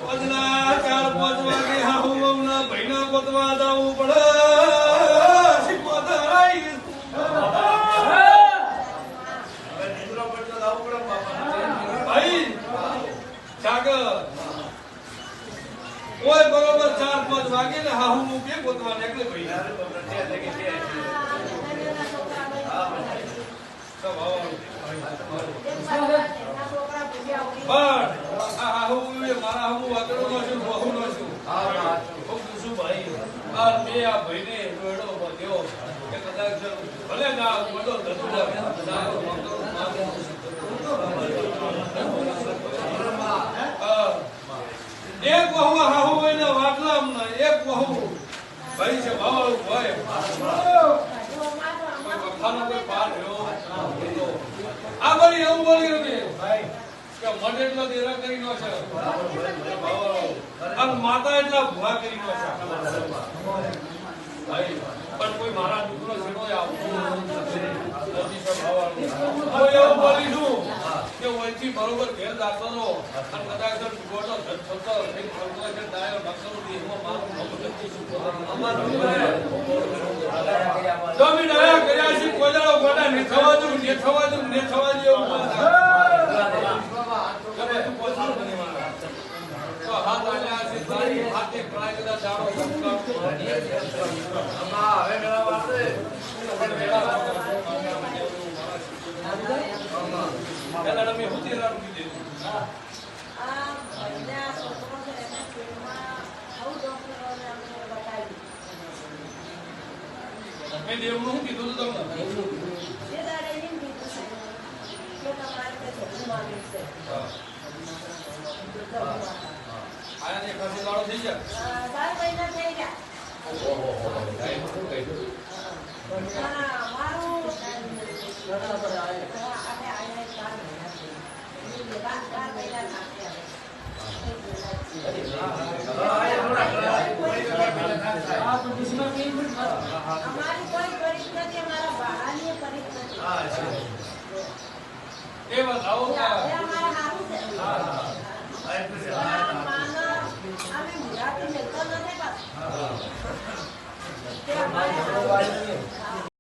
પદના 4-5 વાગે હાહુના ભાઈના પદવા જાવું પડે શીખવાઈ હવે નિદ્રો પડતો જાવું પડે બાપા ભાઈ સાગર કોઈ બરોબર 4-5 વાગે ને હાહુ નું કે પદવા નીકળે ભાઈ મારા હમુ વાતડો નો છું બહુ નો છું હું પૂછું ભાઈ આ મે આ ભાઈને રોડો બધ્યો કે કદાચ ભલે ના બધો ધતુડા એક વહુ હાહુ હોય ને વાટલા એક વહુ ભાઈ છે ભાવાળું ભાઈ વખાનો કોઈ પાર રહ્યો આ બની એવું બોલી રહ્યું ભાઈ કે મન એટલો દેરા કરી નો છે અને માતા એટલા ભૂવા કરી નો છે ભાઈ પણ કોઈ મારા દીકરો છેડો આવતો નથી સર ભાવાળું હું એવું બોલી છું કે ઓયથી બરોબર ઘેર જાતો નો અને કદાચ ગોટો થતો એક છોકરો છે ડાયો ડોક્ટરનો દેહમાં મારું નવું નથી શું અમારું જમીન આયા કર્યા છે કોદાળો ગોડા ને થવા દઉં ને થવા દઉં ને થવા દઉં તો હાથ આલ્યા છે તારી હાથે કળાઈ કદા દાડો અમા હવે મેળા વાળે પણ મેળા પેલા મે હોતી રામ કીધું આ બધા છોકરો છે એના ફિલ્મમાં આવું ડોક્ટરોને અમને બતાવ્યું મે દેવનું કીધું તો તમને જે દાડે એમ કીધું છે કે તમારે કે છોકરું માંગે છે આયા ને ખાસી દાડો થઈ ગયા 4 મહિના થઈ ગયા ઓહો કાઈ શું કહ્યું ના મારું ઘણા પર આવે આપણે આયા 4 મહિના થઈ ગયા 4 મહિના થાક્યા हमारी कोई परिस्थिति हमारा बाहर परिस्थिति ये बताओ क्या हमारा हाथ से